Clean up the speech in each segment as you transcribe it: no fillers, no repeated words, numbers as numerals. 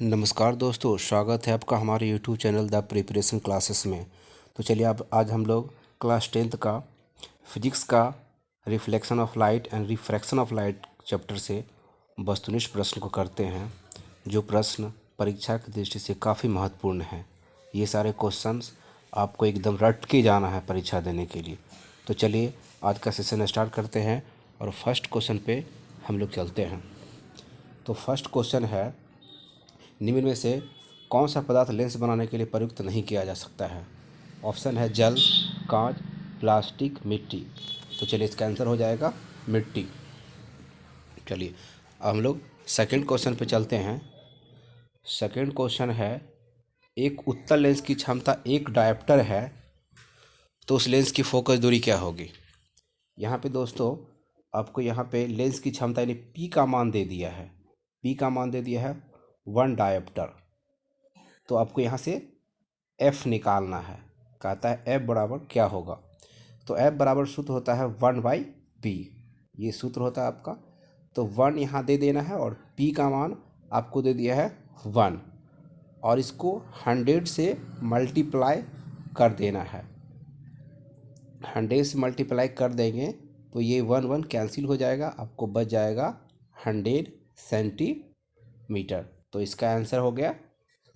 नमस्कार दोस्तों, स्वागत है आपका हमारे YouTube channel the preparation classes में। तो चलिए अब आज हम लोग क्लास 10th का फिजिक्स का reflection of light and refraction of light chapter से वस्तुनिष्ठ प्रश्न को करते हैं, जो प्रश्न परीक्षा की दृष्टि से काफ़ी महत्वपूर्ण है। ये सारे क्वेश्चंस आपको एकदम रट के जाना है परीक्षा देने के लिए। तो चलिए आज का सेशन स्टार्ट करते हैं और फर्स्ट क्वेश्चन पे हम लोग चलते हैं। तो फर्स्ट क्वेश्चन है, निम्न में से कौन सा पदार्थ लेंस बनाने के लिए प्रयुक्त नहीं किया जा सकता है? ऑप्शन है जल, कांच, प्लास्टिक, मिट्टी। तो चलिए इसका आंसर हो जाएगा मिट्टी। चलिए अब हम लोग सेकंड क्वेश्चन पे चलते हैं। सेकंड क्वेश्चन है, एक उत्तल लेंस की क्षमता 1 डायोप्टर है, तो उस लेंस की फोकस दूरी क्या होगी? यहाँ पे दोस्तों आपको यहाँ पे लेंस की क्षमता यानी पी का मान दे दिया है। पी का मान दे दिया है 1 डायोप्टर। तो आपको यहाँ से एफ निकालना है। कहता है एफ बराबर क्या होगा? तो एफ बराबर सूत्र होता है 1/p। ये सूत्र होता है आपका। तो 1 यहाँ दे देना है और p का मान आपको दे दिया है 1 और इसको 100 से मल्टीप्लाई कर देना है। 100 से मल्टीप्लाई कर देंगे तो ये 1 कैंसिल हो जाएगा, आपको बच जाएगा 100 सेंटीमीटर। तो इसका आंसर हो गया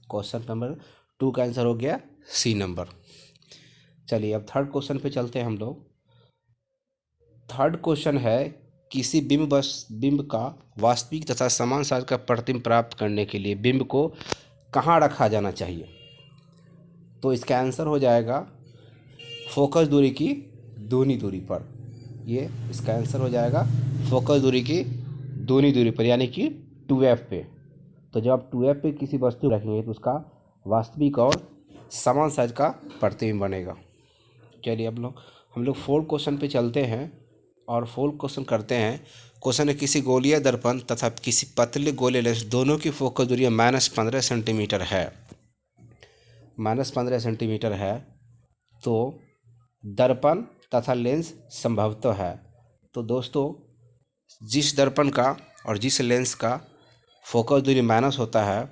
क्वेश्चन नंबर 2 का आंसर हो गया सी नंबर। चलिए अब थर्ड क्वेश्चन पे चलते हैं हम लोग। थर्ड क्वेश्चन है, किसी बिंब का वास्तविक तथा समान साइज का प्रतिबिंब प्राप्त करने के लिए बिंब को कहाँ रखा जाना चाहिए? तो इसका आंसर हो जाएगा फोकस दूरी की दूनी दूरी पर। ये इसका आंसर हो जाएगा फोकस दूरी की दूनी दूरी पर, यानी कि 2f पे। तो जब आप 2f पे किसी वस्तु रखेंगे तो उसका वास्तविक और समान साइज का प्रतिबिंब बनेगा। चलिए अब हम लोग फोर्थ क्वेश्चन पे चलते हैं और फोर्थ क्वेश्चन करते हैं। क्वेश्चन है, किसी गोलीय दर्पण तथा किसी पतले गोले लेंस दोनों की फोकस दूरी -15 सेंटीमीटर है। -15 सेंटीमीटर है तो दर्पण तथा लेंस संभवतः है। तो दोस्तों जिस दर्पण का और जिस लेंस का फोकस दूरी माइनस होता है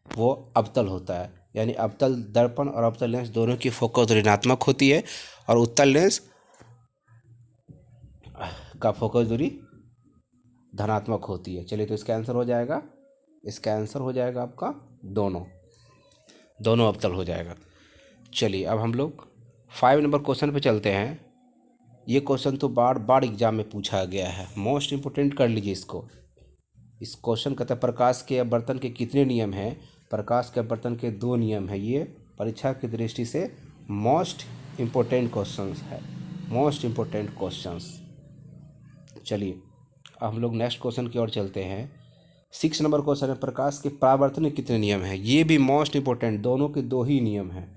वो अवतल होता है, यानी अवतल दर्पण और अवतल लेंस दोनों की फोकस दूरी ऋणात्मक होती है और उत्तल लेंस का फोकस दूरी धनात्मक होती है। चलिए तो इसका आंसर हो जाएगा आपका दोनों अवतल हो जाएगा। चलिए अब हम लोग 5 नंबर क्वेश्चन पे चलते हैं। ये क्वेश्चन तो बार बार एग्जाम में पूछा गया है, मोस्ट इम्पोर्टेंट कर लीजिए इसको। इस क्वेश्चन कहता है, प्रकाश के अपवर्तन के कितने नियम हैं? प्रकाश के अपवर्तन के 2 नियम हैं। ये परीक्षा की दृष्टि से मोस्ट इम्पोर्टेंट क्वेश्चंस है, मोस्ट इम्पोर्टेंट क्वेश्चंस। चलिए अब हम लोग नेक्स्ट क्वेश्चन की ओर चलते हैं। 6 नंबर क्वेश्चन है, प्रकाश के परावर्तन के कितने नियम हैं? ये भी मोस्ट इम्पोर्टेंट, दोनों के 2 ही नियम हैं।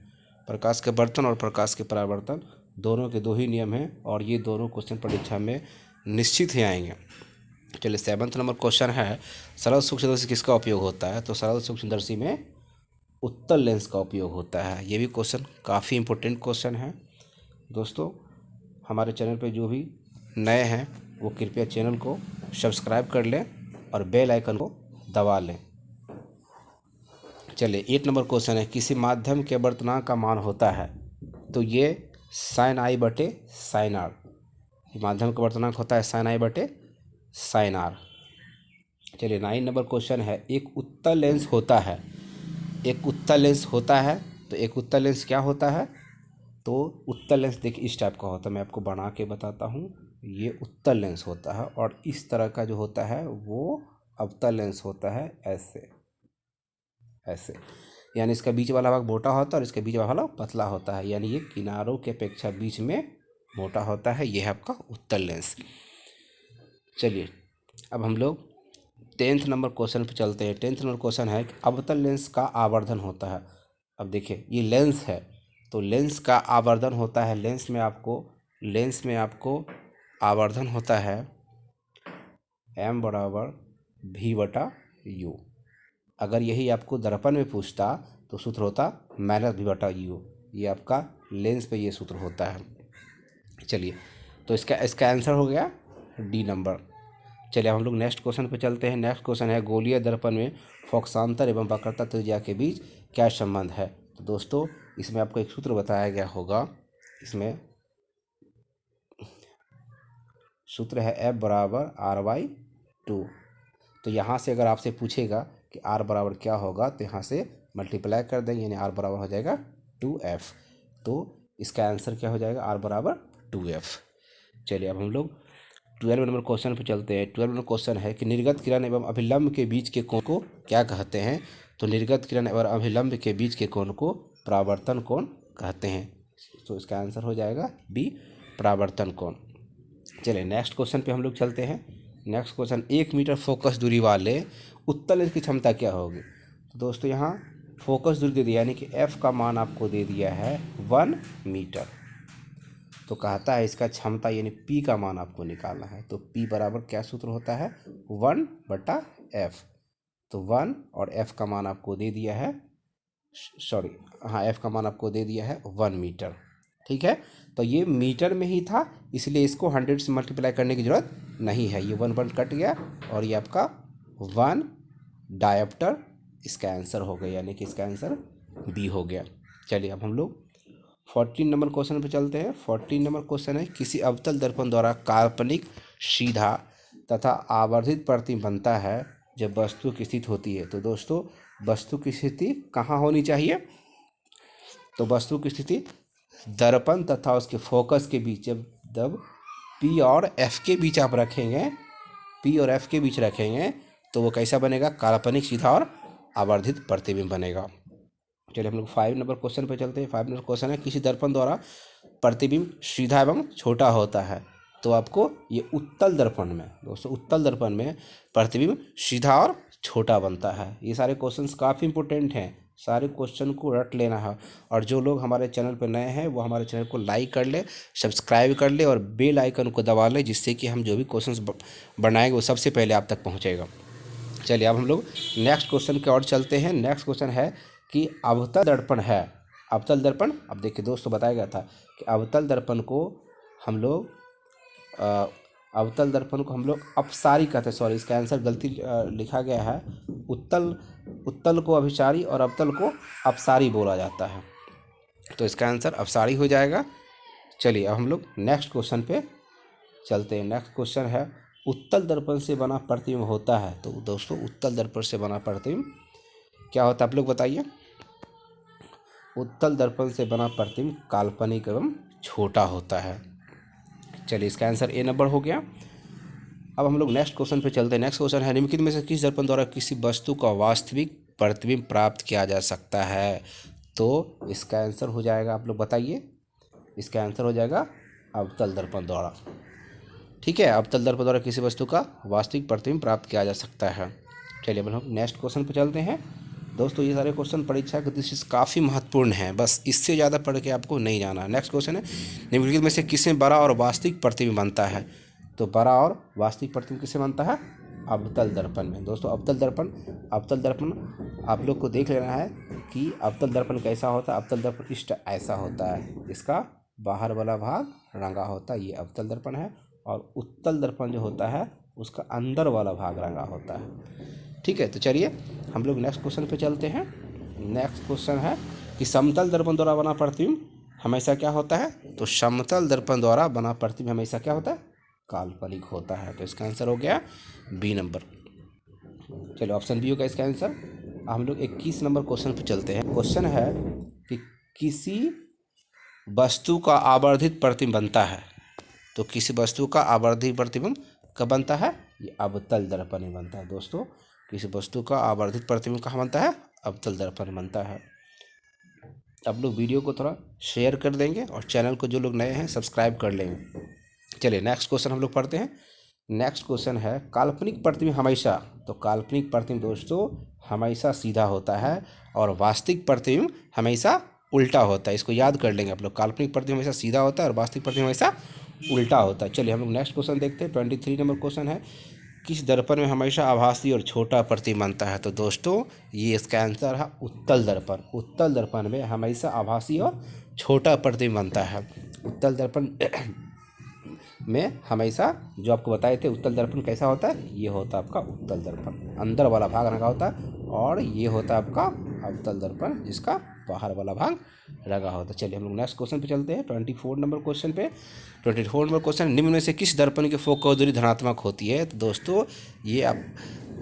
प्रकाश के अपवर्तन और प्रकाश के परावर्तन दोनों के 2 ही नियम हैं और ये दोनों क्वेश्चन परीक्षा में निश्चित ही आएंगे। चलिए 7 नंबर क्वेश्चन है, सरल सूक्ष्मदर्शी किसका उपयोग होता है? तो सरल सूक्ष्मदर्शी में उत्तल लेंस का उपयोग होता है। ये भी क्वेश्चन काफ़ी इम्पोर्टेंट क्वेश्चन है। दोस्तों हमारे चैनल पे जो भी नए हैं वो कृपया चैनल को सब्सक्राइब कर लें और बेल आइकन को दबा लें। चलिए 8 नंबर क्वेश्चन है, किसी माध्यम के अपवर्तनांक का मान होता है? तो ये sin i बटे sin r। माध्यम का अपवर्तनांक होता है sin i बटे sin r। चलिए 9 नंबर क्वेश्चन है, एक उत्तल लेंस होता है। एक उत्तल लेंस होता है तो एक उत्तल लेंस क्या होता है? तो उत्तल लेंस देखिए इस टाइप का होता है, मैं आपको बना के बताता हूँ। ये उत्तल लेंस होता है और इस तरह का जो होता है वो अवतल लेंस होता है, ऐसे। यानी इसका बीच वाला भाग मोटा होता है और इसके बीच वाला भाग पतला होता है, यानी ये किनारों के अपेक्षा बीच में मोटा होता है। यह है आपका उत्तल लेंस। चलिए अब हम लोग 10th नंबर क्वेश्चन पे चलते हैं। 10th नंबर क्वेश्चन है, अवतल लेंस का आवर्धन होता है। अब देखिए ये लेंस है तो लेंस का आवर्धन होता है, लेंस में आपको आवर्धन होता है m बराबर v/u। अगर यही आपको दर्पण में पूछता तो सूत्र होता -v/u। ये आपका लेंस पे ये सूत्र होता है। चलिए तो इसका आंसर हो गया डी नंबर। चलिए अब हम लोग नेक्स्ट क्वेश्चन पे चलते हैं। नेक्स्ट क्वेश्चन है गोलीय दर्पण में फोकसांतर एवं वक्रता त्रिज्या के बीच क्या संबंध है। तो दोस्तों इसमें आपको एक सूत्र बताया गया होगा। इसमें सूत्र है F बराबर R/2। तो यहाँ से अगर आपसे पूछेगा कि R बराबर क्या होगा तो यहाँ से मल्टीप्लाई कर देंगे, यानी R बराबर हो जाएगा 2F। तो इसका आंसर क्या हो जाएगा, R बराबर 2F। चलिए अब हम लोग 12 नंबर क्वेश्चन पे चलते हैं। 12 नंबर क्वेश्चन है कि निर्गत किरण एवं अभिलंब के बीच के कोण को क्या कहते हैं। तो निर्गत किरण एवं अभिलंब के बीच के कोण को परावर्तन कोण कहते हैं। तो इसका आंसर हो जाएगा बी, परावर्तन कोण। चलिए नेक्स्ट क्वेश्चन पे हम लोग चलते हैं। नेक्स्ट क्वेश्चन, 1 मीटर फोकस दूरी वाले उत्तल लेंस की क्षमता क्या होगी। तो दोस्तों यहाँ फोकस दूरी दे दिया, यानी कि F का मान आपको दे दिया है 1 मीटर। तो कहता है इसका क्षमता यानी P का मान आपको निकालना है। तो P बराबर क्या सूत्र होता है, 1/F। तो 1 और F का मान आपको दे दिया है, F का मान आपको दे दिया है 1 मीटर। ठीक है, तो ये मीटर में ही था, इसलिए इसको 100 से मल्टीप्लाई करने की ज़रूरत नहीं है। ये 1 कट गया और ये आपका 1 डायोप्टर इसका आंसर हो गया, यानी कि इसका आंसर बी हो गया। चलिए अब हम लोग 14 नंबर क्वेश्चन पे चलते हैं। 14 नंबर क्वेश्चन है, किसी अवतल दर्पण द्वारा काल्पनिक सीधा तथा आवर्धित प्रतिबिंब बनता है जब वस्तु की स्थिति होती है। तो दोस्तों वस्तु की स्थिति कहाँ होनी चाहिए, तो वस्तु की स्थिति दर्पण तथा उसके फोकस के बीच, जब P और F के बीच आप रखेंगे, P और F के बीच रखेंगे तो वो कैसा बनेगा, काल्पनिक सीधा और आवर्धित प्रतिबिंब बनेगा। चलिए हम लोग 5 नंबर क्वेश्चन पे चलते हैं। 5 नंबर क्वेश्चन है, किसी दर्पण द्वारा प्रतिबिंब सीधा एवं छोटा होता है। तो आपको ये उत्तल दर्पण में, दोस्तों उत्तल दर्पण में प्रतिबिंब सीधा और छोटा बनता है। ये सारे क्वेश्चंस काफ़ी इंपॉर्टेंट हैं, सारे क्वेश्चन को रट लेना है। और जो लोग हमारे चैनल पर नए हैं वो हमारे चैनल को लाइक कर ले, सब्सक्राइब कर ले और बेल आइकन को दबा ले, जिससे कि हम जो भी क्वेश्चंस बनाएंगे वो सबसे पहले आप तक पहुँचेगा। चलिए अब हम लोग नेक्स्ट क्वेश्चन की ओर चलते हैं। नेक्स्ट क्वेश्चन है कि अवतल दर्पण है, अवतल दर्पण, अब देखिए दोस्तों बताया गया था कि अवतल दर्पण को हम लोग अपसारी कहते हैं। सॉरी, इसका आंसर गलती लिखा गया है। उत्तल को अभिसारी और अवतल को अपसारी बोला जाता है, तो इसका आंसर अपसारी हो जाएगा। चलिए अब हम लोग नेक्स्ट क्वेश्चन पे चलते हैं। नेक्स्ट क्वेश्चन है, उत्तल दर्पण से बना प्रतिबिंब होता है। तो दोस्तों उत्तल दर्पण से बना प्रतिबिंब क्या होता है, आप लोग बताइए। उत्तल दर्पण से बना प्रतिबिंब काल्पनिक एवं छोटा होता है। चलिए इसका आंसर ए नंबर हो गया। अब हम लोग नेक्स्ट क्वेश्चन पे चलते हैं। नेक्स्ट क्वेश्चन है, निम्नलिखित में से किस दर्पण द्वारा किसी वस्तु का वास्तविक प्रतिबिंब प्राप्त किया जा सकता है। तो इसका आंसर हो जाएगा, आप लोग बताइए, इसका आंसर हो जाएगा अवतल दर्पण द्वारा। ठीक है, अवतल दर्पण द्वारा किसी वस्तु का वास्तविक प्रतिबिंब प्राप्त किया जा सकता है। चलिए अब हम नेक्स्ट क्वेश्चन पे चलते हैं। दोस्तों ये सारे क्वेश्चन परीक्षा की दृष्टि से काफ़ी महत्वपूर्ण हैं, बस इससे ज़्यादा पढ़ के आपको नहीं जाना। नेक्स्ट क्वेश्चन है, निम्नलिखित में से किसमें बड़ा और वास्तविक प्रतिबिंब बनता है। तो बड़ा और वास्तविक प्रतिबिंब किससे बनता है, अवतल दर्पण में। दोस्तों अवतल दर्पण आप लोग को देख लेना है कि अवतल दर्पण कैसा होता है। अवतल दर्पण इष्ट ऐसा होता है, इसका बाहर वाला भाग रंगा होता है, ये अवतल दर्पण है। और उत्तल दर्पण जो होता है उसका अंदर वाला भाग रंगा होता है। ठीक है, तो चलिए हम लोग नेक्स्ट क्वेश्चन पे चलते हैं। नेक्स्ट क्वेश्चन है कि समतल दर्पण द्वारा बना प्रतिबिंब हमेशा क्या होता है। तो समतल दर्पण द्वारा बना प्रतिबिंब हमेशा क्या होता है, काल्पनिक होता है। तो इसका आंसर हो गया बी नंबर। चलो ऑप्शन बी होगा इसका आंसर। हम लोग 21 नंबर क्वेश्चन पे चलते हैं। क्वेश्चन है कि किसी वस्तु का आवर्धित प्रतिबिंब बनता है। तो किसी वस्तु का आवर्धित प्रतिबिंब कब बनता है, ये अवतल दर्पण में बनता है। दोस्तों किसी वस्तु का आवर्धित प्रतिबिंब कहाँ बनता है, अवतल दर्पण में बनता है। आप लोग वीडियो को थोड़ा शेयर कर देंगे और चैनल को जो लोग नए हैं सब्सक्राइब कर लेंगे। चलिए नेक्स्ट क्वेश्चन हम लोग पढ़ते हैं। नेक्स्ट क्वेश्चन है, काल्पनिक प्रतिबिंब हमेशा, तो काल्पनिक प्रतिबिंब दोस्तों हमेशा सीधा होता है और वास्तविक प्रतिबिंब हमेशा उल्टा होता है। इसको याद कर लेंगे आप लोग, काल्पनिक प्रतिबिंब हमेशा सीधा होता है और वास्तविक प्रतिबिंब हमेशा उल्टा होता है। चलिए हम लोग नेक्स्ट क्वेश्चन देखते हैं। 23 नंबर क्वेश्चन है, किस दर्पण में हमेशा आभासी और छोटा प्रतिबिंब बनता है। तो दोस्तों ये इसका आंसर है उत्तल दर्पण। उत्तल दर्पण में हमेशा आभासी और छोटा प्रतिबिंब बनता है। उत्तल दर्पण में हमेशा जो आपको बताए थे उत्तल दर्पण कैसा होता है, ये होता है आपका उत्तल दर्पण, अंदर वाला भाग लगा होता है, और ये होता है आपका अवतल दर्पण जिसका बाहर वाला भाग लगा होता है। चलिए हम लोग नेक्स्ट क्वेश्चन पे चलते हैं, 24 नंबर क्वेश्चन पे। 24 नंबर क्वेश्चन, निम्न में से किस दर्पण की फोकस दूरी धनात्मक होती है? तो दोस्तों ये आप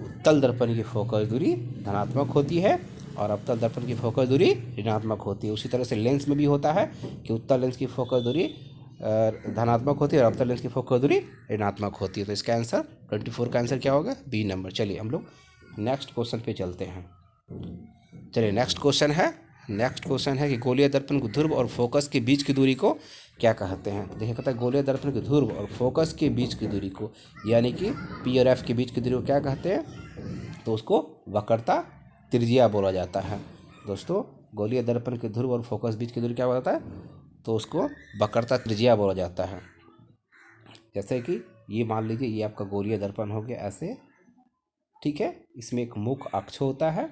उत्तल दर्पण की फोकस दूरी धनात्मक होती है और अवतल दर्पण की फोकस दूरी ऋणात्मक होती है। उसी तरह से लेंस में भी होता है कि उत्तल लेंस की फोकस दूरी धनात्मक होती है और अवतल लेंस की फोकस दूरी ऋणात्मक होती है। तो इसका आंसर 24 का आंसर क्या होगा? B number. चलिए हम लोग नेक्स्ट क्वेश्चन पे चलते हैं। चलिए नेक्स्ट क्वेश्चन है कि गोलीय दर्पण के ध्रुव और फोकस के बीच की दूरी को क्या कहते हैं? देखिए कहता है गोलीय दर्पण के ध्रुव और फोकस के बीच की दूरी को, यानी कि पी और एफ के बीच की दूरी को क्या कहते हैं? तो उसको वक्रता त्रिज्या बोला जाता है। दोस्तों गोलीय दर्पण के ध्रुव और फोकस बीच की दूरी क्या बोला जाता है? तो उसको वक्रता त्रिज्या बोला जाता है। जैसे कि ये मान लीजिए ये आपका गोलीय दर्पण हो गया ऐसे, ठीक है। इसमें एक मुख्य अक्ष होता है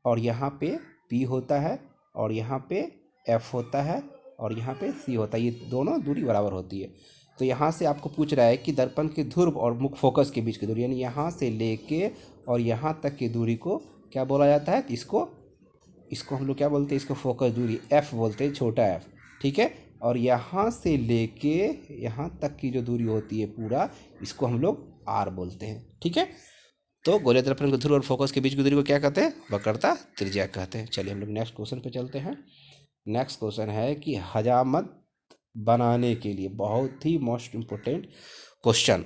और यहाँ पे P होता है और यहाँ पे F होता है और यहाँ पे C होता है, ये दोनों दूरी बराबर होती है। तो यहाँ से आपको पूछ रहा है कि दर्पण के ध्रुव और मुख्य फोकस के बीच की दूरी, यानी यहाँ से लेके और यहाँ तक की दूरी को क्या बोला जाता है? इसको हम लोग क्या बोलते हैं? इसको फोकस दूरी F बोलते हैं, छोटा f, ठीक है। और यहाँ से लेके यहाँ तक की जो दूरी होती है पूरा, इसको हम लोग R बोलते हैं, ठीक है। तो गोलीय दर्पण के ध्रुव और फोकस के बीच की दूरी को क्या कहते हैं? वक्रता त्रिज्या कहते हैं। चलिए हम लोग नेक्स्ट क्वेश्चन पे चलते हैं। नेक्स्ट क्वेश्चन है कि हजामत बनाने के लिए, बहुत ही मोस्ट इम्पोर्टेंट क्वेश्चन,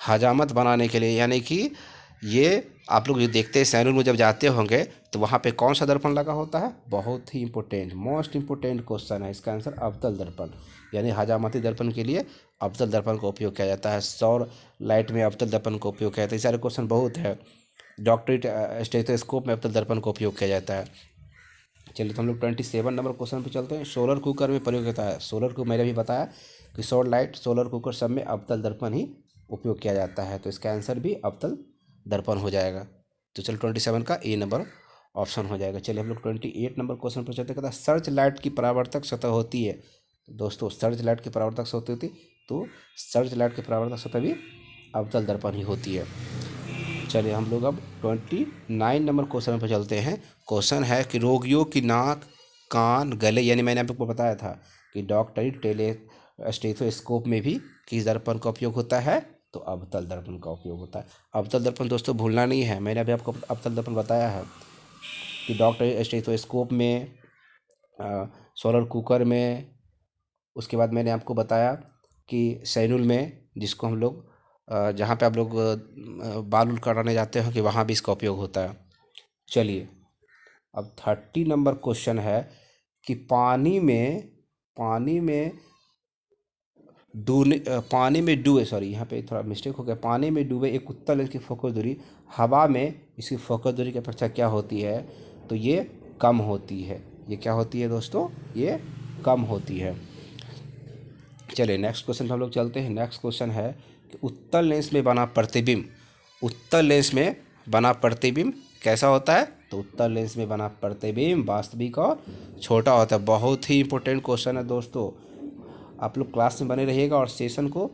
हजामत बनाने के लिए, यानी कि ये आप लोग जो देखते हैं सैलून में जब जाते होंगे तो वहाँ पे कौन सा दर्पण लगा होता है? बहुत ही इंपॉर्टेंट मोस्ट इम्पोर्टेंट क्वेश्चन है। इसका आंसर अवतल दर्पण, यानी हजामती दर्पण के लिए अवतल दर्पण का उपयोग किया जाता है। सौर लाइट में अवतल दर्पण का उपयोग किया जाता है। ये सारे क्वेश्चन बहुत है। डॉक्टरेट स्टेथोस्कोप में अवतल दर्पण का उपयोग किया जाता है। चलिए तो हम लोग 27 नंबर क्वेश्चन पे चलते हैं। सोलर कुकर में प्रयोग होता है। सोलर को मैंने भी बताया कि सौर लाइट, सोलर कुकर सब में अवतल दर्पण ही उपयोग किया जाता है। तो इसका आंसर भी अवतल दर्पण हो जाएगा। तो चलो 27 का ए नंबर ऑप्शन हो जाएगा। चलिए हम लोग 28 नंबर क्वेश्चन पर चलते हैं। सर्च लाइट की परावर्तक सतह होती है। तो दोस्तों सर्च लाइट की परावर्तक सतह होती, तो सर्च लाइट की परावर्तक सतह भी अवतल दर्पण ही होती है। चलिए हम लोग अब 29 नंबर क्वेश्चन पर चलते हैं। क्वेश्चन है कि रोगियों की नाक, कान, गले, यानी मैंने आपको बताया था कि डॉक्टरी स्टेथोस्कोप में भी किस दर्पण का उपयोग होता है? तो अवतल दर्पण का उपयोग होता है। अवतल दर्पण दोस्तों भूलना नहीं है, मैंने अभी आपको अवतल दर्पण बताया है कि डॉक्टरी स्टेथोस्कोप में, सोलर कुकर में, उसके बाद मैंने आपको बताया कि सैलून में, जिसको हम लोग जहाँ पे आप लोग बाल उल कटाने जाते हैं कि वहाँ भी इसका उपयोग होता है। चलिए अब 30 नंबर क्वेश्चन है कि पानी में डूबे, सॉरी यहाँ पे थोड़ा मिस्टेक हो गया, पानी में डूबे एक उत्तल लेंस की फोकस दूरी हवा में इसकी फोकस दूरी की अपेक्षा क्या होती है? तो ये कम होती है। ये क्या होती है दोस्तों? ये कम होती है। चलिए नेक्स्ट क्वेश्चन पे हम लोग चलते हैं। नेक्स्ट क्वेश्चन है कि उत्तल लेंस में बना प्रतिबिंब कैसा होता है? तो उत्तल लेंस में बना प्रतिबिंब वास्तविक और छोटा होता है। बहुत ही इंपॉर्टेंट क्वेश्चन है दोस्तों। आप लोग क्लास में बने रहिएगा और सेशन को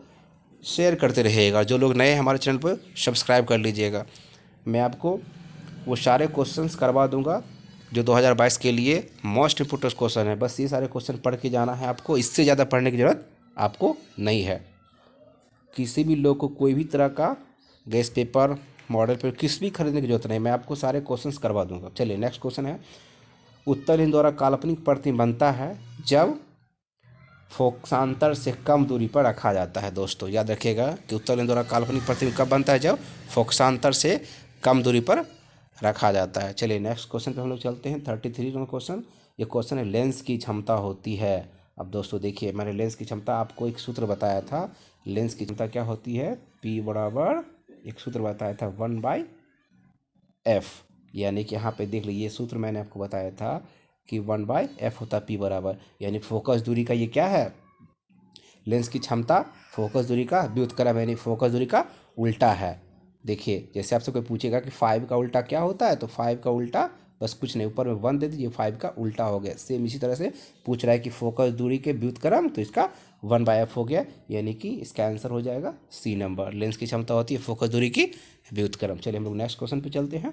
शेयर करते रहिएगा। जो लोग नए हमारे चैनल पर सब्सक्राइब कर लीजिएगा। मैं आपको वो सारे क्वेश्चंस करवा दूंगा जो 2022 के लिए मोस्ट इम्पोर्टेंट क्वेश्चन है। बस ये सारे क्वेश्चन पढ़ के जाना है आपको, इससे ज़्यादा पढ़ने की ज़रूरत आपको नहीं है। किसी भी लोग को कोई भी तरह का गैस पेपर, मॉडल पेपर किस भी खरीदने की जरूरत नहीं, मैं आपको सारे क्वेश्चंस करवा दूंगा। चलिए नेक्स्ट क्वेश्चन है, उत्तल लेंस द्वारा काल्पनिक प्रतिबिंब बनता है जब फोकसांतर से कम दूरी पर रखा जाता है। दोस्तों याद रखिएगा कि उत्तल लेंस द्वारा काल्पनिक प्रतिबिंब कब बनता है? जब फोकसांतर से कम दूरी पर रखा जाता है। चलिए नेक्स्ट क्वेश्चन पे हम लोग चलते हैं। 33 नंबर क्वेश्चन, ये क्वेश्चन है लेंस की क्षमता होती है। अब दोस्तों देखिए मैंने लेंस की क्षमता आपको एक सूत्र बताया था। लेंस की क्षमता क्या होती है? P बराबर, एक सूत्र बताया था 1/f, यानी कि यहाँ पे देख लीजिए सूत्र मैंने आपको बताया था कि 1/f होता है P बराबर, यानी फोकस दूरी का ये क्या है? लेंस की क्षमता फोकस दूरी का व्युत्क्रम, यानी फोकस दूरी का उल्टा है। देखिए जैसे आपसे कोई पूछेगा कि 5 का उल्टा क्या होता है? तो 5 का उल्टा बस कुछ नहीं, ऊपर में 1 दे दीजिए, 5 का उल्टा हो गया। सेम इसी तरह से पूछ रहा है कि फोकस दूरी के व्युत्क्रम, तो इसका 1/f हो गया, यानी कि इसका आंसर हो जाएगा सी नंबर। लेंस की क्षमता होती है फोकस दूरी की व्युत्क्रम। चलिए हम लोग नेक्स्ट क्वेश्चन पे चलते हैं।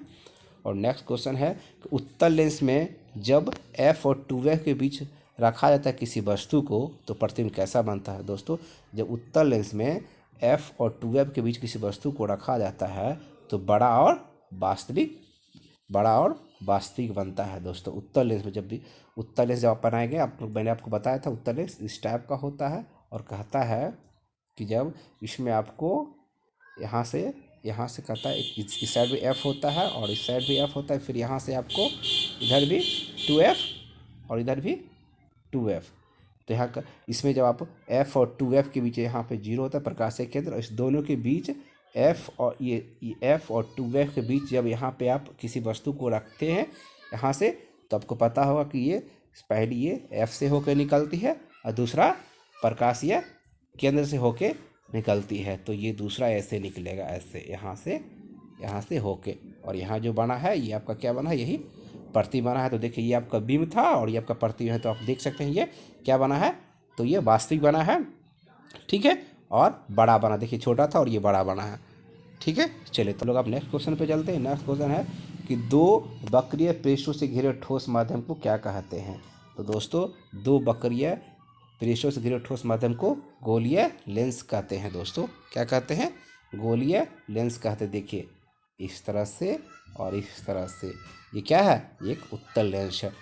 और नेक्स्ट क्वेश्चन है कि उत्तल लेंस में जब f और 2f के बीच रखा जाता है किसी वस्तु को तो प्रतिबिंब कैसा बनता है। दोस्तों, जब उत्तल लेंस में f और 2f के बीच किसी वस्तु को रखा जाता है तो बड़ा और वास्तविक बनता है। दोस्तों, उत्तल लेंस में जब भी उत्तल लेंस जब आप बनाएंगे, मैंने आपको बताया था उत्तल लेंस इस टाइप का होता है, और कहता है कि जब इसमें आपको यहाँ से कहता है इस साइड भी f होता है और इस साइड भी f होता है, फिर यहाँ से आपको इधर भी 2f और इधर भी 2f। तो यहाँ का इसमें जब आप f और 2f के बीच यहाँ पे 0 होता है प्रकाशीय केंद्र, इस दोनों के बीच f और ये f और 2f के बीच जब यहाँ पे आप किसी वस्तु को रखते हैं यहाँ से, तो आपको पता होगा कि ये पहली ये f से होकर निकलती है और दूसरा प्रकाशीय केंद्र से होके निकलती है। तो ये दूसरा ऐसे निकलेगा, ऐसे यहाँ से होके, और यहाँ जो बना है ये आपका क्या बना है, यही प्रति बना है। तो देखिए ये आपका बीम था और ये आपका प्रति है, तो आप देख सकते हैं ये क्या बना है, तो ये वास्तविक बना है, ठीक है, और बड़ा बना, देखिए छोटा था और ये बड़ा बना है, ठीक है। चलिए तो लोग आप नेक्स्ट क्वेश्चन पे चलते हैं। नेक्स्ट क्वेश्चन है कि 2 वक्रीय पृष्ठों से घिरे ठोस माध्यम को क्या कहते हैं। तो दोस्तों, 2 वक्रीय पृष्ठों से घिरे ठोस माध्यम को गोलीय लेंस कहते हैं। दोस्तों, क्या कहते हैं, गोलीय लेंस कहते हैं। देखिए इस तरह से और इस तरह से, ये क्या है, ये एक उत्तल लेंस है।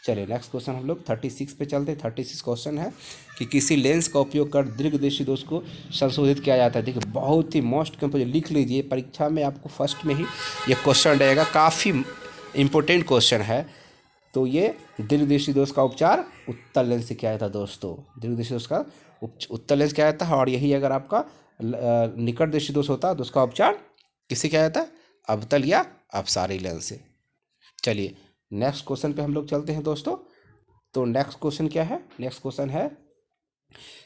चलिए नेक्स्ट क्वेश्चन हम लोग 36 पे चलते हैं। 36 क्वेश्चन है कि किसी लेंस का उपयोग कर दीर्घदृष्टि दोष को संशोधित किया जाता है। देखिए बहुत ही मोस्ट कंपोज, लिख लीजिए, परीक्षा में आपको फर्स्ट में ही ये क्वेश्चन रहेगा, काफ़ी इम्पोर्टेंट क्वेश्चन है। तो ये दीर्घदृष्टि दोष का उपचार उत्तल लेंस से किया जाता है। दोस्तों, दीर्घदृष्टि दोष का उत्तल लेंस किया जाता है, और यही अगर आपका निकट दृष्टि दोष होता है तो उसका उपचार किससे किया जाता है, अवतल या अपसारी लेंस से। चलिए नेक्स्ट क्वेश्चन पे हम लोग चलते हैं दोस्तों। तो नेक्स्ट क्वेश्चन क्या है, नेक्स्ट क्वेश्चन है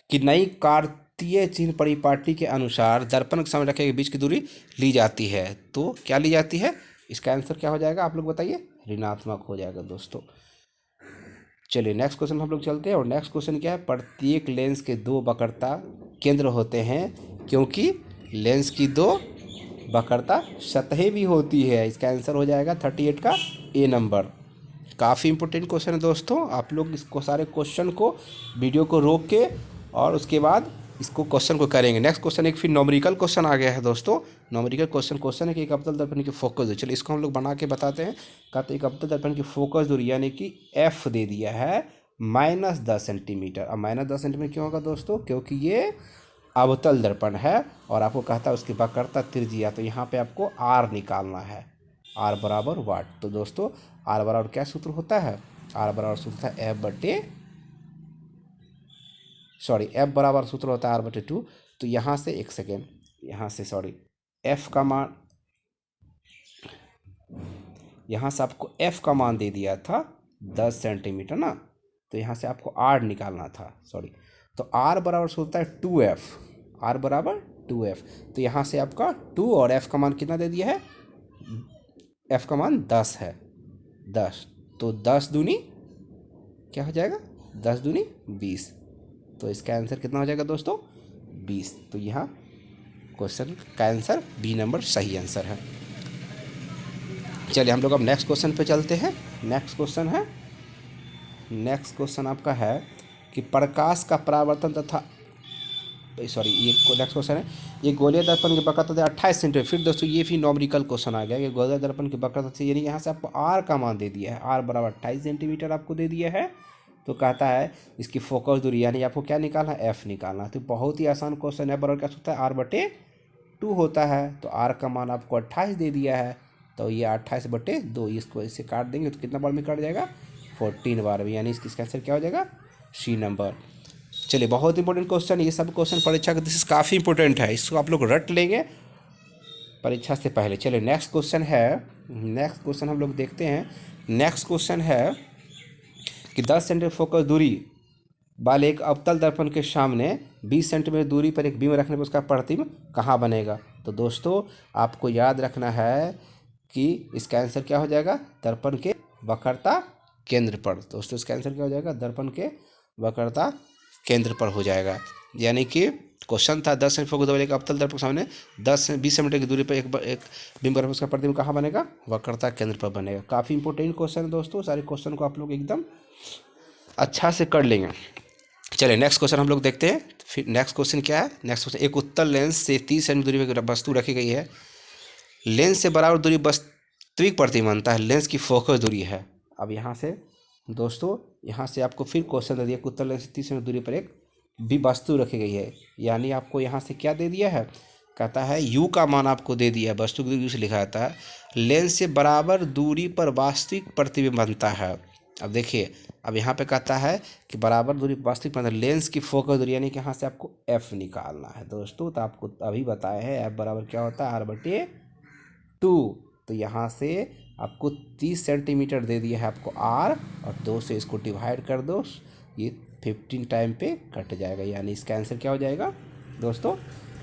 कि नई कार्तीय चिन्ह परिपाटी के अनुसार दर्पण के सामने रखे के बीच की दूरी ली जाती है। तो क्या ली जाती है, इसका आंसर क्या हो जाएगा, आप लोग बताइए, ऋणात्मक हो जाएगा दोस्तों। चलिए नेक्स्ट क्वेश्चन हम लोग चलते हैं। और नेक्स्ट क्वेश्चन क्या है, प्रत्येक लेंस के 2 वक्रता केंद्र होते हैं क्योंकि लेंस की 2 वक्रता सतहें भी होती है। इसका आंसर हो जाएगा 38 का ए नंबर। काफ़ी इंपॉर्टेंट क्वेश्चन है दोस्तों, आप लोग इसको सारे क्वेश्चन को वीडियो को रोक के और उसके बाद इसको क्वेश्चन को करेंगे। नेक्स्ट क्वेश्चन एक फिर नॉमेरिकल क्वेश्चन आ गया है दोस्तों। नॉमेरिकल क्वेश्चन है कि एक अवतल दर्पण की फोकस दूरी, चलिए इसको हम लोग बना के बताते हैं। कहते हैं एक अवतल दर्पण की फोकस दूरी यानी कि एफ दे दिया है -10 सेंटीमीटर। अब -10 सेंटीमीटर क्यों होगा दोस्तों, क्योंकि ये अवतल दर्पण है और आपको कहता है उसकी वक्रता त्रिज्या, तो यहाँ पे आपको आर निकालना है, आर बराबर वाट। तो दोस्तों आर बराबर क्या सूत्र होता है, आर बराबर सूत्र है एफ बराबर सूत्र होता है R/2। तो यहाँ से एक सेकेंड, यहाँ से एफ का मान, यहाँ से आपको एफ का मान दे दिया था 10 सेंटीमीटर ना, तो यहाँ से आपको आर निकालना था, तो आर बराबर सूत्र है 2F, आर बराबर 2F। तो यहाँ से आपका 2 और एफ का मान कितना दे दिया है, एफ का मान 10 है, 10, तो 10 दूनी क्या हो जाएगा, 10 दूनी 20। तो इसका आंसर कितना हो जाएगा दोस्तों, 20। तो यहाँ क्वेश्चन का आंसर बी नंबर सही आंसर है। चलिए हम लोग अब नेक्स्ट क्वेश्चन पे चलते हैं। नेक्स्ट क्वेश्चन आपका है कि प्रकाश का परावर्तन तथा ये नेक्स्ट क्वेश्चन है, ये गोलीय दर्पण की वक्रता 28 सेंटीमीटर। फिर दोस्तों ये भी नॉमेरिकल क्वेश्चन आ गया कि गोलीय दर्पण की वक्रता, यानी यहाँ से आपको आर का मान दे दिया है, आर बराबर 28 सेंटीमीटर आपको दे दिया है। तो कहता है इसकी फोकस दूरी यानी आपको क्या निकालना है, एफ निकालना है। तो बहुत ही आसान क्वेश्चन है, बराबर क्या होता है, R/2 होता है। तो आर का मान आपको 28 दे दिया है, तो ये 28/2, इसको इससे काट देंगे तो कितना बार में कट जाएगा, 14 बार में, यानी इसका आंसर क्या हो जाएगा, सी नंबर। चलिए बहुत इंपॉर्टेंट क्वेश्चन, ये सब क्वेश्चन परीक्षा का दिस काफ़ी इंपॉर्टेंट है, इसको आप लोग रट लेंगे परीक्षा से पहले। चलिए नेक्स्ट क्वेश्चन हम लोग देखते हैं। नेक्स्ट क्वेश्चन है कि 10 सेंटीमीटर फोकस दूरी वाले एक अवतल दर्पण के सामने 20 सेंटीमीटर दूरी पर एक बीम रखने पर उसका प्रतिबिंब कहाँ बनेगा। तो दोस्तों आपको याद रखना है कि इसका आंसर क्या हो जाएगा, दर्पण के वक्रता केंद्र पर। दोस्तों इसका आंसर क्या हो जाएगा, दर्पण के वक्रता केंद्र पर हो जाएगा। यानी कि क्वेश्चन था 10 सेंटीमीटर फोकस वाले अवतल दर्पण के सामने 10 से 20 सेंटीमीटर की दूरी पर एक बिंब बनेगा, उसका प्रतिबिंब कहाँ बनेगा, वक्रता केंद्र पर बनेगा। काफ़ी इंपॉर्टेंट क्वेश्चन है दोस्तों, सारे क्वेश्चन को आप लोग एकदम अच्छा से कर लेंगे। चलिए नेक्स्ट क्वेश्चन हम लोग देखते हैं। फिर नेक्स्ट क्वेश्चन क्या है, नेक्स्ट क्वेश्चन, एक उत्तल लेंस से 30 सेंटीमीटर दूरी पर वस्तु रखी गई है। लेंस से बराबर दूरी वास्तविक प्रतिबंधता है, लेंस की फोकस दूरी है। अब यहाँ से दोस्तों, यहाँ से आपको फिर क्वेश्चन दे दिया कि उत्तल लेंस से 30 सेंटीमीटर दूरी पर एक भी वस्तु रखी गई है। यानी आपको यहाँ से क्या दे दिया है, कहता है u का मान आपको दे दिया है, वस्तु की दूरी से लिखा जाता है। लेंस से बराबर दूरी पर वास्तविक प्रतिबिंब बनता है। अब देखिए, अब यहाँ पे कहता है कि बराबर दूरी वास्तविक मतलब लेंस की फोकस दूरी, यानी कि यहाँ से आपको f निकालना है दोस्तों। तो आपको अभी बताया है f बराबर क्या होता है, r/2। तो यहाँ से आपको 30 सेंटीमीटर दे दिया है आपको r, और 2 से इसको डिवाइड कर दो, ये 15 टाइम पे कट जाएगा। यानी इसका आंसर क्या हो जाएगा दोस्तों,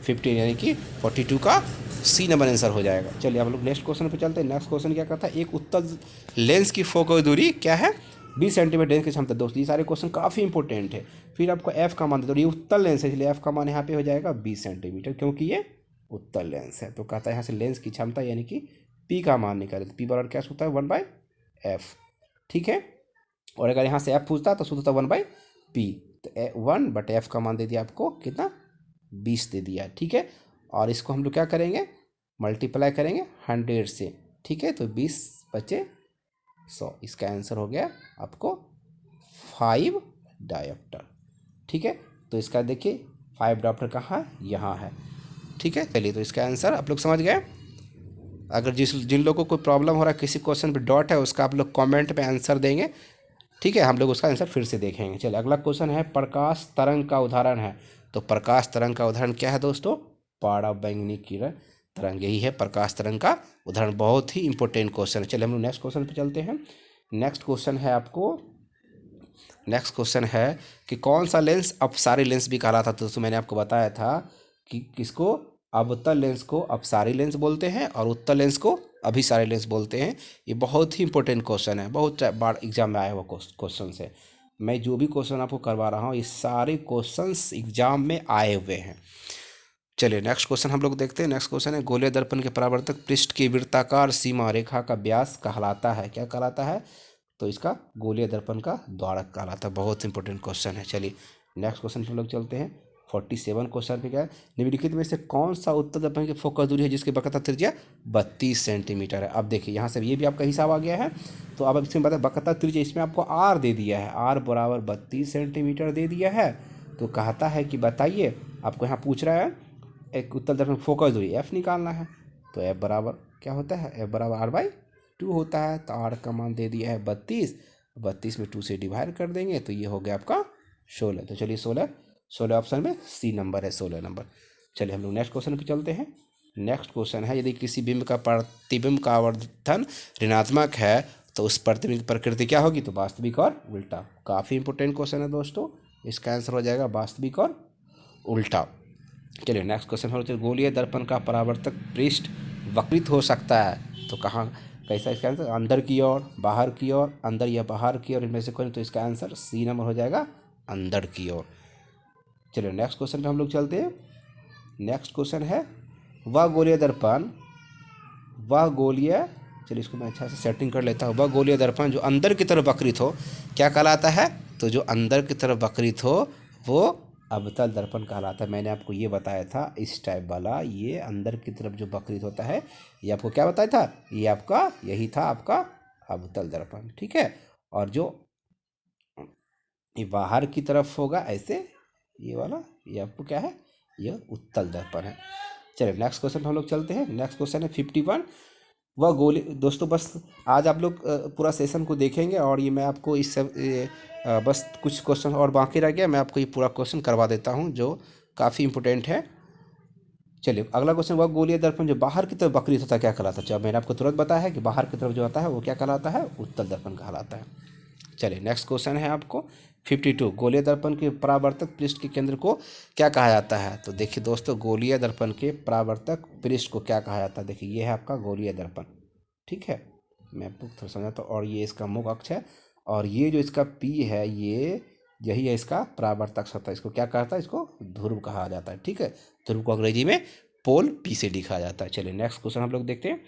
15, यानी कि 42 का सी नंबर आंसर हो जाएगा। चलिए आप लोग नेक्स्ट क्वेश्चन पे चलते हैं। नेक्स्ट क्वेश्चन क्या कहता है, एक उत्तल लेंस की फोकस दूरी क्या है, 20 सेंटीमीटर लेंस की क्षमता। दोस्तों ये सारे क्वेश्चन काफ़ी इंपॉर्टेंट है। फिर आपको एफ का मान दे दो, ये उत्तल लेंस है इसलिए एफ का मान यहाँ पे हो जाएगा 20 सेंटीमीटर, क्योंकि ये उत्तल लेंस है। तो कहता है यहाँ से लेंस की क्षमता यानी कि पी का मान निकाले, तो पी बराबर क्या होता है, 1/f। ठीक है, और अगर यहाँ से एफ पूछता तो सूत्र होता 1/p। तो 1/f का मान दे दिया आपको कितना, 20 दे दिया। ठीक है, और इसको हम लोग क्या करेंगे, मल्टीप्लाई करेंगे 100 से। ठीक है, तो 20 बचे 100, इसका आंसर हो गया आपको 5 डायोप्टर। ठीक है, तो इसका देखिए 5 डायोप्टर कहाँ है, यहाँ है। ठीक है, चलिए तो इसका आंसर आप लोग समझ गए। अगर जिन लोगों को कोई प्रॉब्लम हो रहा है, किसी क्वेश्चन पे डॉट है, उसका आप लोग कमेंट पे आंसर देंगे। ठीक है, हम लोग उसका आंसर फिर से देखेंगे। चलिए अगला क्वेश्चन है, प्रकाश तरंग का उदाहरण है। तो प्रकाश तरंग का उदाहरण क्या है दोस्तों, पराबैंगनी किरण तरंग, यही है प्रकाश तरंग का उदाहरण। बहुत ही इंपॉर्टेंट क्वेश्चन है। चलिए हम लोग नेक्स्ट क्वेश्चन पे चलते हैं। नेक्स्ट क्वेश्चन है कि कौन सा लेंस अपसारी लेंस भी कहलाता था। दोस्तों मैंने आपको बताया था कि किसको, अवतल लेंस को अपसारी लेंस बोलते हैं और उत्तल लेंस को अभिसारी लेंस बोलते हैं। ये बहुत ही इंपॉर्टेंट क्वेश्चन है, बहुत बार एग्जाम में आया हुआ क्वेश्चन है। मैं जो भी क्वेश्चन आपको करवा रहा हूँ, ये सारे क्वेश्चंस एग्जाम में आए हुए हैं। चलिए नेक्स्ट क्वेश्चन हम लोग देखते हैं। नेक्स्ट क्वेश्चन है, गोलीय दर्पण के परावर्तक पृष्ठ की वृत्ताकार सीमा रेखा का व्यास कहलाता है। क्या कहलाता है, तो इसका गोलीय दर्पण का द्वारक कहलाता है। बहुत इंपॉर्टेंट क्वेश्चन है। चलिए नेक्स्ट क्वेश्चन पे हम लोग चलते हैं। 47 क्वेश्चन पे क्या है, निम्नलिखित में से कौन सा उत्तल दर्पण की फोकस दूरी है जिसकी वक्रता त्रिज्या 32 सेंटीमीटर है। अब देखिए यहाँ से ये भी आपका हिसाब आ गया है। तो अब इसमें बता वक्रता त्रिज्या, इसमें आपको आर दे दिया है, आर बराबर 32 सेंटीमीटर दे दिया है। तो कहता है कि बताइए, आपको यहाँ पूछ रहा है एक उत्तल दर्पण फोकस दूरी एफ निकालना है। तो एफ बराबर क्या होता है, एफ बराबर r/2 होता है। तो आर का मान दे दिया है 32, 32 में 2 से डिवाइड कर देंगे तो ये हो गया आपका 16। तो चलिए 16 ऑप्शन में सी नंबर है, 16 नंबर। चलिए हम लोग नेक्स्ट क्वेश्चन पे चलते हैं। नेक्स्ट क्वेश्चन है, यदि किसी बिंब का प्रतिबिंब का आवर्धन ऋणात्मक है तो उस प्रतिबिंब की प्रकृति क्या होगी, तो वास्तविक और उल्टा। काफ़ी इंपॉर्टेंट क्वेश्चन है दोस्तों, इसका आंसर हो जाएगा वास्तविक और उल्टा। चलिए नेक्स्ट क्वेश्चन हो, गोलीय दर्पण का परावर्तक पृष्ठ वक्रित हो सकता है तो कहाँ, कैसा, इसका आंसर अंदर की ओर, बाहर की ओर, अंदर या बाहर की ओर, इनमें से कोई। तो इसका आंसर सी नंबर हो जाएगा अंदर की ओर। चलिए नेक्स्ट क्वेश्चन पे हम लोग चलते हैं। नेक्स्ट क्वेश्चन है, वह गोलीय चलिए इसको मैं अच्छा से सेटिंग कर लेता हूँ। वह गोलीय दर्पण जो अंदर की तरफ वक्रित हो क्या कहलाता है, तो जो अंदर की तरफ वक्रित हो वो अवतल दर्पण कहलाता है। मैंने आपको ये बताया था, इस टाइप वाला, ये अंदर की तरफ जो वक्रित होता है, ये आपको क्या बताया था, ये आपका यही था आपका अवतल दर्पण। ठीक है, और जो ये बाहर की तरफ होगा ऐसे, ये वाला, ये आपको क्या है, ये उत्तल दर्पण है। चलिए नेक्स्ट क्वेश्चन हम लोग चलते हैं। नेक्स्ट क्वेश्चन है 51, वह गोली। दोस्तों बस आज आप लोग पूरा सेशन को देखेंगे और ये मैं आपको इस सब बस कुछ क्वेश्चन और बाकी रह गया, मैं आपको ये पूरा क्वेश्चन करवा देता हूँ जो काफ़ी इंपॉर्टेंट है। चलिए अगला क्वेश्चन, वह गोलीय दर्पण जो बाहर की तरफ वक्रित होता है क्या कहलाता है। जब मैंने आपको तुरंत बताया है कि बाहर की तरफ जो आता है वो क्या कहलाता है, उत्तल दर्पण कहलाता है। चलिए नेक्स्ट क्वेश्चन है आपको 52, गोलीय दर्पण के परावर्तक पृष्ठ के केंद्र को क्या कहा जाता है। तो देखिए दोस्तों, गोलीय दर्पण के परावर्तक पृष्ठ को क्या कहा जाता है, देखिए ये है आपका गोलीय दर्पण। ठीक है, मैं आपको थोड़ा समझाता हूँ। और ये इसका मुख्य अक्ष है, और ये जो इसका पी है ये यही है इसका परावर्तक सतह। इसको क्या कहता है? इसको ध्रुव कहा जाता है। ठीक है, ध्रुव को अंग्रेजी में पोल पी से लिखा जाता है। चलिए नेक्स्ट क्वेश्चन हम लोग देखते हैं।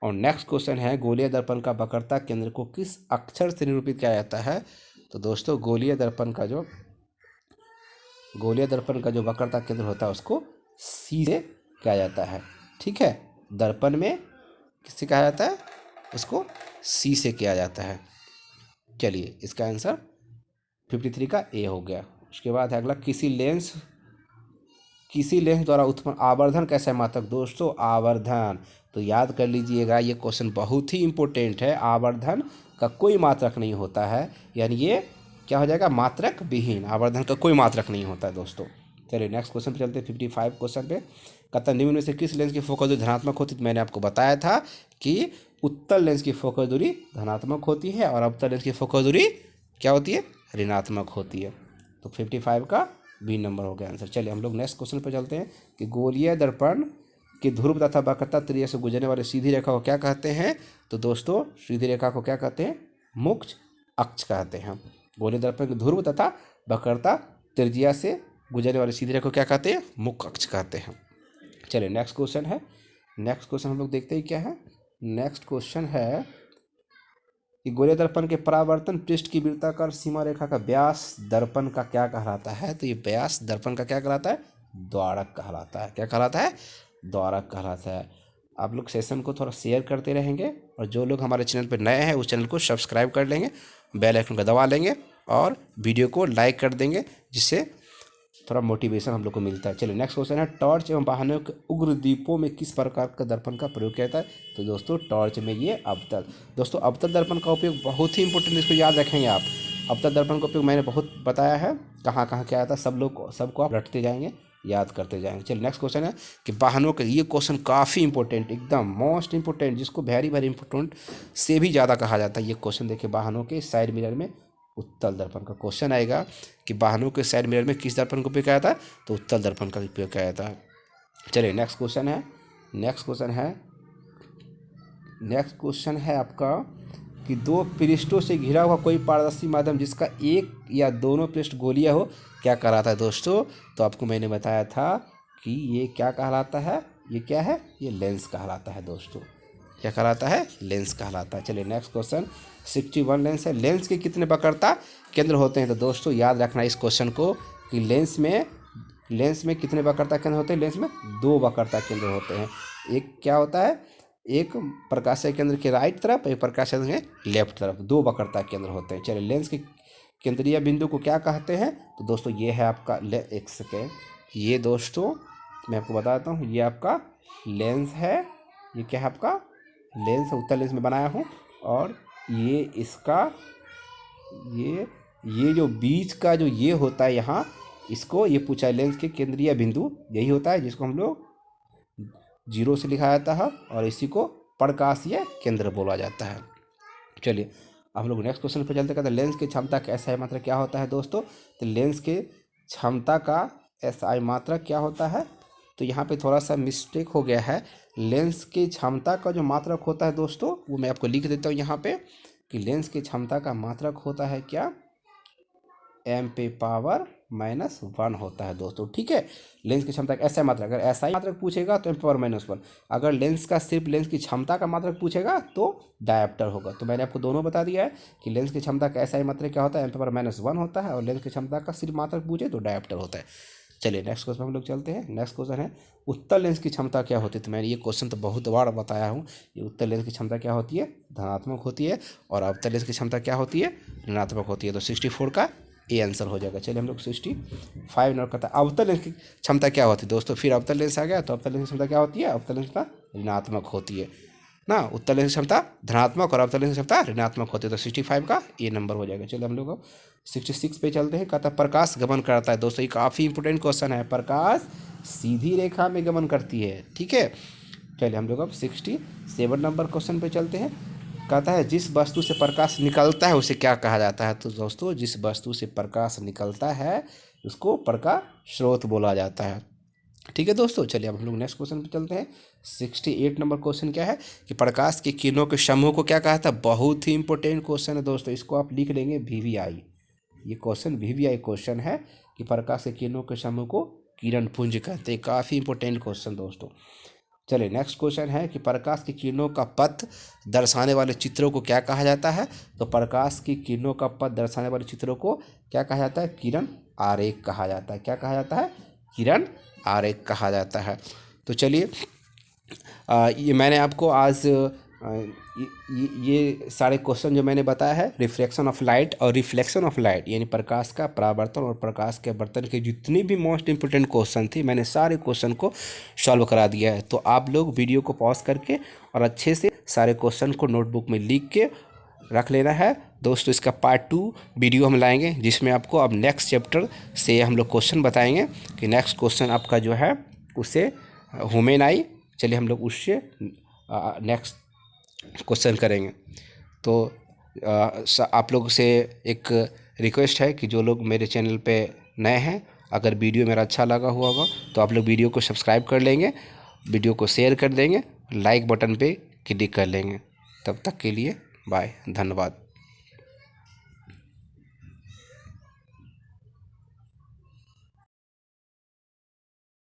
और नेक्स्ट क्वेश्चन है, गोलीय दर्पण का वक्रता केंद्र को किस अक्षर से निरूपित किया जाता है? तो दोस्तों गोलीय दर्पण का जो वक्रता केंद्र होता है उसको सी से किया जाता है। ठीक है, दर्पण में किससे कहा जाता है? उसको सी से किया जाता है। चलिए इसका आंसर 53 का ए हो गया। उसके बाद है अगला, किसी लेंस द्वारा उत्पन्न आवर्धन कैसे मात्रक? दोस्तों आवर्धन तो याद कर लीजिएगा, ये क्वेश्चन बहुत ही इंपॉर्टेंट है। आवर्धन का कोई मात्रक नहीं होता है, यानी ये क्या हो जाएगा? मात्रक विहीन। आवर्धन का कोई मात्रक नहीं होता है दोस्तों। चलिए नेक्स्ट क्वेश्चन पे चलते हैं। 55 क्वेश्चन पे कहता है, निम्न में से किस लेंस की फोकस दूरी धनात्मक होती है? मैंने आपको बताया था कि उत्तल लेंस की फोकस दूरी धनात्मक होती है और अवतल लेंस की फोकस दूरी क्या होती है? ऋणात्मक होती है। तो 55 का बी नंबर हो गया आंसर। चलिए हम लोग नेक्स्ट क्वेश्चन पर चलते हैं कि गोलीय दर्पण की ध्रुव तथा वक्रता त्रिज्या से गुजरने वाली सीधी रेखा को क्या कहते हैं? तो दोस्तों सीधी रेखा को क्या कहते हैं? मुख्य अक्ष कहते हैं। गोलीय दर्पण की ध्रुव तथा वक्रता त्रिज्या से गुजरने वाली सीधी रेखा को क्या कहते हैं? मुख्य अक्ष कहते हैं। चलिए नेक्स्ट क्वेश्चन है। नेक्स्ट क्वेश्चन हम लोग देखते हैं क्या है। नेक्स्ट क्वेश्चन है कि गोलीय दर्पण के परावर्तन पृष्ठ की वृत्ताकार सीमा रेखा का व्यास दर्पण का क्या कहलाता है? तो ये व्यास दर्पण का क्या कहलाता है? द्वारक कहलाता है। क्या कहलाता है? द्वारक कहलाता है। आप लोग सेशन को थोड़ा शेयर करते रहेंगे, और जो लोग हमारे चैनल पर नए हैं उस चैनल को सब्सक्राइब कर लेंगे, बेल आइकन को दबा लेंगे और वीडियो को लाइक कर देंगे, जिससे थोड़ा मोटिवेशन हम लोग को मिलता है। चलिए नेक्स्ट क्वेश्चन है, टॉर्च एवं वाहनों के उग्र दीपों में किस प्रकार का दर्पण का प्रयोग किया जाता है? तो दोस्तों टॉर्च में ये अवतल। दोस्तों अवतल दर्पण का उपयोग बहुत ही इंपॉर्टेंट, इसको याद रखेंगे आप। अवतल दर्पण का उपयोग मैंने बहुत बताया है, कहाँ कहाँ क्या आता है, सबको आप रटते जाएंगे, याद करते जाएंगे। चलिए नेक्स्ट क्वेश्चन है कि वाहनों के, ये क्वेश्चन काफ़ी इंपॉर्टेंट, एकदम मोस्ट इंपॉर्टेंट, जिसको वेरी वेरी इंपॉर्टेंट से भी ज़्यादा कहा जाता है। ये क्वेश्चन देखिए, वाहनों के साइड मिरर में उत्तल दर्पण का क्वेश्चन आएगा कि वाहनों के साइड मिरर में किस दर्पण का उपयोग किया जाता है? तो उत्तल दर्पण का उपयोग किया जाता है। चलिए नेक्स्ट क्वेश्चन है आपका कि दो पृष्ठों से घिरा हुआ कोई पारदर्शी माध्यम जिसका एक या दोनों पृष्ठ गोलीय हो क्या कहलाता है? दोस्तों तो आपको मैंने बताया था कि ये क्या कहलाता है? ये क्या है? ये लेंस कहलाता है दोस्तों। क्या कहलाता है? लेंस कहलाता है। चलिए नेक्स्ट क्वेश्चन, 61 लेंस है। लेंस के कितने वक्रता केंद्र होते हैं? तो दोस्तों याद रखना इस क्वेश्चन को कि लेंस में कितने वक्रता केंद्र होते हैं? लेंस में 2 वक्रता केंद्र होते हैं। एक क्या होता है? एक प्रकाशीय केंद्र के राइट तरफ, एक प्रकाशीय केंद्र के लेफ्ट तरफ, 2 वक्रता केंद्र होते हैं। चलिए लेंस के केंद्रीय बिंदु को क्या कहते हैं? तो दोस्तों ये है आपका एक सेकेंड, ये दोस्तों मैं आपको बताता हूँ, ये आपका लेंस है। ये क्या है? आपका लेंस, उत्तल लेंस में बनाया हूँ। और ये इसका ये जो बीच का जो ये होता है यहाँ, इसको ये पूछा है, लेंस के केंद्रीय बिंदु यही होता है, जिसको हम लोग 0 से लिखा जाता है, और इसी को प्रकाशीय केंद्र बोला जाता है। चलिए अब हम लोग नेक्स्ट क्वेश्चन पर चलते हैं। लेंस की क्षमता का SI मात्रक क्या होता है दोस्तों? तो लेंस के क्षमता का SI मात्रक क्या होता है? तो यहाँ पे थोड़ा सा मिस्टेक हो गया है। लेंस की क्षमता का जो मात्रक होता है दोस्तों, वो मैं आपको लिख देता हूँ यहाँ पे कि लेंस की क्षमता का मात्रक होता है क्या? m⁻⁻1 होता है दोस्तों। ठीक है, लेंस की क्षमता का SI मात्रक, अगर SI मात्रक पूछेगा तो m⁻⁻1, अगर लेंस का सिर्फ लेंस की क्षमता का मात्रक पूछेगा तो डायप्टर होगा। तो मैंने आपको दोनों बता दिया है कि लेंस की क्षमता का SI मात्रक क्या होता है? m⁻⁻1 होता है, और लेंस की क्षमता का सिर्फ मात्रक पूछे तो डायप्टर होता है। चलिए नेक्स्ट क्वेश्चन हम लोग चलते हैं। नेक्स्ट क्वेश्चन है, उत्तल लेंस की क्षमता क्या होती है? तो मैंने ये क्वेश्चन तो बहुत बार बताया हूँ। ये उत्तल लेंस की क्षमता क्या होती है? धनात्मक होती है, और अवतल लेंस की क्षमता क्या होती है? ऋणात्मक होती है। तो 64 का ए आंसर हो जाएगा। चलिए हम लोग 65 नोट करता है। अवतल लेंस की क्षमता क्या होती है दोस्तों? फिर अवतल लेंस आ गया, तो अवतल लेंस की क्षमता क्या होती है? अवतल लेंस की क्षमता ऋणात्मक होती है ना। उत्तल लेंस की क्षमता धनात्मक और अवतल लेंस की क्षमता ऋणात्मक होती है। तो 65 का ए नंबर हो जाएगा। चलिए हम लोग 66 पे चलते हैं। कहता है प्रकाश गमन करता है। दोस्तों ये काफ़ी इंपॉर्टेंट क्वेश्चन है। प्रकाश सीधी रेखा में गमन करती है। ठीक है, चलिए हम लोग अब 67 नंबर क्वेश्चन पे चलते हैं। कहता है जिस वस्तु से प्रकाश निकलता है उसे क्या कहा जाता है? तो दोस्तों जिस वस्तु से प्रकाश निकलता है उसको प्रकाश स्रोत बोला जाता है। ठीक है दोस्तों, चलिए अब हम लोग नेक्स्ट क्वेश्चन पे चलते हैं। 68 नंबर क्वेश्चन क्या है कि प्रकाश की किरणों के समूह को क्या कहा था। बहुत ही इंपॉर्टेंट क्वेश्चन है दोस्तों, इसको आप लिख लेंगे वीवीआई। ये क्वेश्चन वीवीआई क्वेश्चन है कि प्रकाश के किरणों के समूह को किरण पुंज कहते हैं। काफ़ी इंपॉर्टेंट क्वेश्चन दोस्तों। चलिए नेक्स्ट क्वेश्चन है कि प्रकाश की किरणों का पथ दर्शाने वाले चित्रों को क्या कहा जाता है। तो प्रकाश की किरणों का पथ दर्शाने वाले चित्रों को क्या कहा जाता है। किरण आरेख कहा जाता है। क्या कहा जाता है। किरण आरेख कहा जाता है। तो चलिए ये मैंने आपको आज ये सारे क्वेश्चन जो मैंने बताया है, रिफ्रैक्शन ऑफ लाइट और रिफ्लेक्शन ऑफ लाइट, यानी प्रकाश का परावर्तन और प्रकाश के अपवर्तन के जितनी भी मोस्ट इंपोर्टेंट क्वेश्चन थे, मैंने सारे क्वेश्चन को सॉल्व करा दिया है। तो आप लोग वीडियो को पॉज करके और अच्छे से सारे क्वेश्चन को नोटबुक में लिख के रख लेना है दोस्तों। इसका पार्ट 2 वीडियो हम लाएंगे, जिसमें आपको अब नेक्स्ट चैप्टर से हम लोग क्वेश्चन बताएंगे कि नेक्स्ट क्वेश्चन आपका जो है उससे हुमेन आई। चलिए हम लोग उससे नेक्स्ट क्वेश्चन करेंगे। तो आप लोग से एक रिक्वेस्ट है कि जो लोग मेरे चैनल पे नए हैं, अगर वीडियो मेरा अच्छा लगा हुआ होगा तो आप लोग वीडियो को सब्सक्राइब कर लेंगे, वीडियो को शेयर कर देंगे, लाइक बटन पे क्लिक कर लेंगे। तब तक के लिए बाय, धन्यवाद।